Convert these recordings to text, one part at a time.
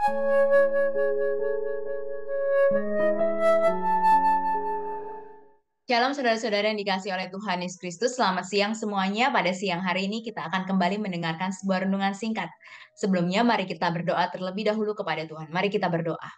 Shalom saudara-saudara yang dikasihi oleh Tuhan Yesus Kristus. Selamat siang semuanya. Pada siang hari ini kita akan kembali mendengarkan sebuah renungan singkat. Sebelumnya mari kita berdoa terlebih dahulu kepada Tuhan. Mari kita berdoa.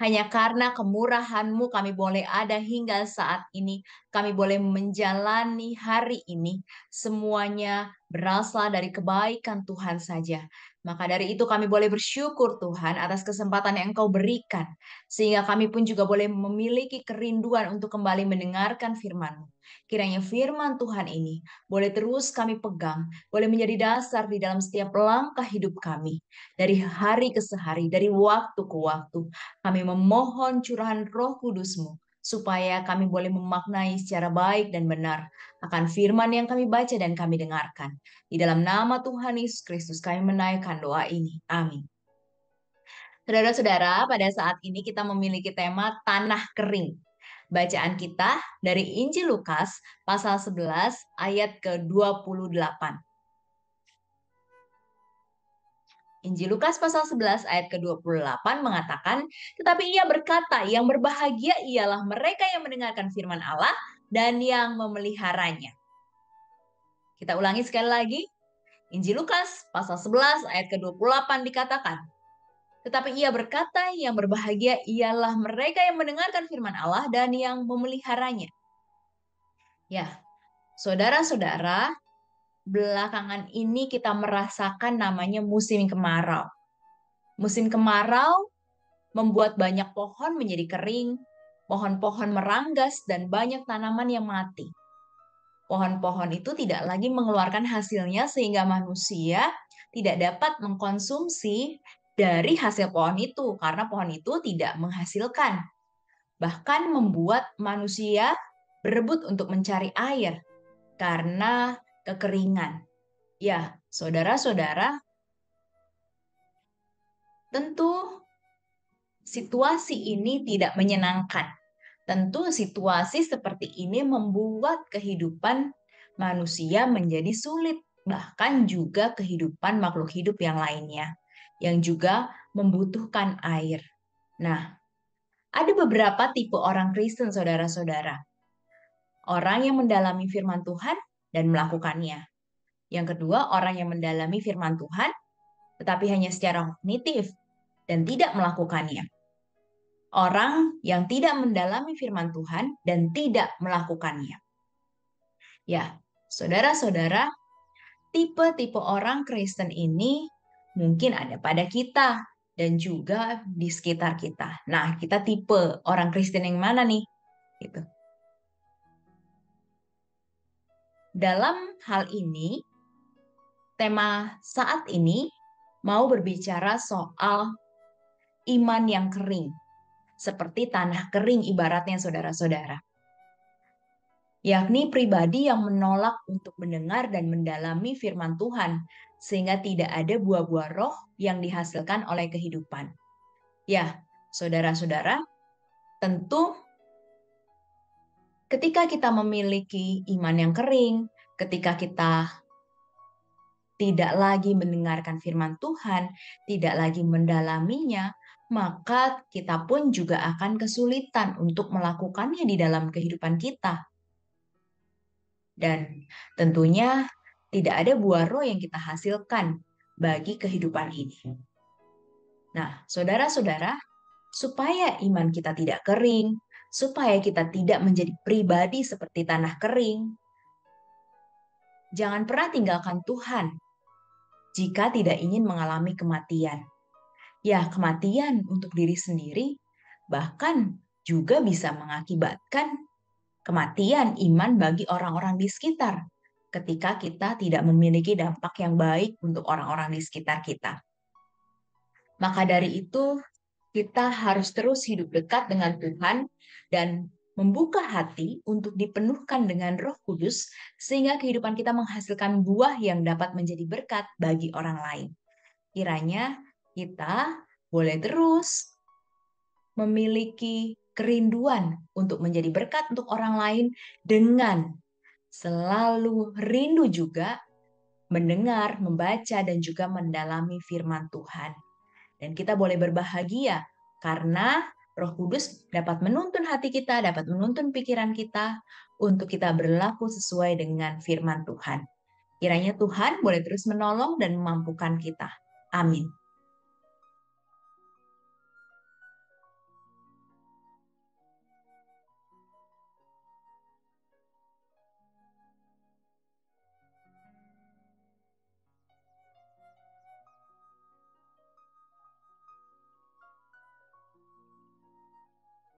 Hanya karena kemurahan-Mu kami boleh ada hingga saat ini. Kami boleh menjalani hari ini. Semuanya berasal dari kebaikan Tuhan saja. Maka dari itu kami boleh bersyukur Tuhan atas kesempatan yang Engkau berikan. Sehingga kami pun juga boleh memiliki kerinduan untuk kembali mendengarkan firman-Mu. Kiranya firman Tuhan ini boleh terus kami pegang. Boleh menjadi dasar di dalam setiap langkah hidup kami. Dari hari ke hari, dari waktu ke waktu. Kami memohon curahan Roh Kudus-Mu supaya kami boleh memaknai secara baik dan benar akan firman yang kami baca dan kami dengarkan. Di dalam nama Tuhan Yesus Kristus kami menaikkan doa ini. Amin. Saudara-saudara, pada saat ini kita memiliki tema tanah kering. Bacaan kita dari Injil Lukas pasal 11 ayat ke-28. Injil Lukas pasal 11 ayat ke-28 mengatakan, tetapi ia berkata, yang berbahagia ialah mereka yang mendengarkan firman Allah dan yang memeliharanya. Kita ulangi sekali lagi. Injil Lukas pasal 11 ayat ke-28 dikatakan, tetapi ia berkata, yang berbahagia ialah mereka yang mendengarkan firman Allah dan yang memeliharanya. Ya, saudara-saudara, belakangan ini kita merasakan namanya musim kemarau. Musim kemarau membuat banyak pohon menjadi kering, pohon-pohon meranggas, dan banyak tanaman yang mati. Pohon-pohon itu tidak lagi mengeluarkan hasilnya sehingga manusia tidak dapat mengkonsumsi dari hasil pohon itu karena pohon itu tidak menghasilkan. Bahkan membuat manusia berebut untuk mencari air karena kekeringan. Ya, saudara-saudara, tentu situasi ini tidak menyenangkan. Tentu situasi seperti ini membuat kehidupan manusia menjadi sulit, bahkan juga kehidupan makhluk hidup yang lainnya, yang juga membutuhkan air. Nah, ada beberapa tipe orang Kristen, saudara-saudara. Orang yang mendalami firman Tuhan dan melakukannya. Yang kedua, orang yang mendalami firman Tuhan, tetapi hanya secara kognitif dan tidak melakukannya. Orang yang tidak mendalami firman Tuhan dan tidak melakukannya. Ya, saudara-saudara, tipe-tipe orang Kristen ini mungkin ada pada kita dan juga di sekitar kita. Nah, kita tipe orang Kristen yang mana nih? Gitu. Dalam hal ini, tema saat ini mau berbicara soal iman yang kering. Seperti tanah kering ibaratnya saudara-saudara. Yakni pribadi yang menolak untuk mendengar dan mendalami firman Tuhan, sehingga tidak ada buah-buah roh yang dihasilkan oleh kehidupan. Ya, saudara-saudara, tentu ketika kita memiliki iman yang kering, ketika kita tidak lagi mendengarkan firman Tuhan, tidak lagi mendalaminya, maka kita pun juga akan kesulitan untuk melakukannya di dalam kehidupan kita. Dan tentunya tidak ada buah roh yang kita hasilkan bagi kehidupan ini. Nah, saudara-saudara, supaya iman kita tidak kering, supaya kita tidak menjadi pribadi seperti tanah kering, jangan pernah tinggalkan Tuhan jika tidak ingin mengalami kematian. Ya, kematian untuk diri sendiri bahkan juga bisa mengakibatkan kematian iman bagi orang-orang di sekitar ketika kita tidak memiliki dampak yang baik untuk orang-orang di sekitar kita. Maka dari itu, kita harus terus hidup dekat dengan Tuhan dan membuka hati untuk dipenuhkan dengan Roh Kudus sehingga kehidupan kita menghasilkan buah yang dapat menjadi berkat bagi orang lain. Kiranya kita boleh terus memiliki kerinduan untuk menjadi berkat untuk orang lain dengan selalu rindu juga mendengar, membaca, dan juga mendalami firman Tuhan. Dan kita boleh berbahagia karena Roh Kudus dapat menuntun hati kita, dapat menuntun pikiran kita untuk kita berlaku sesuai dengan firman Tuhan. Kiranya Tuhan boleh terus menolong dan memampukan kita. Amin.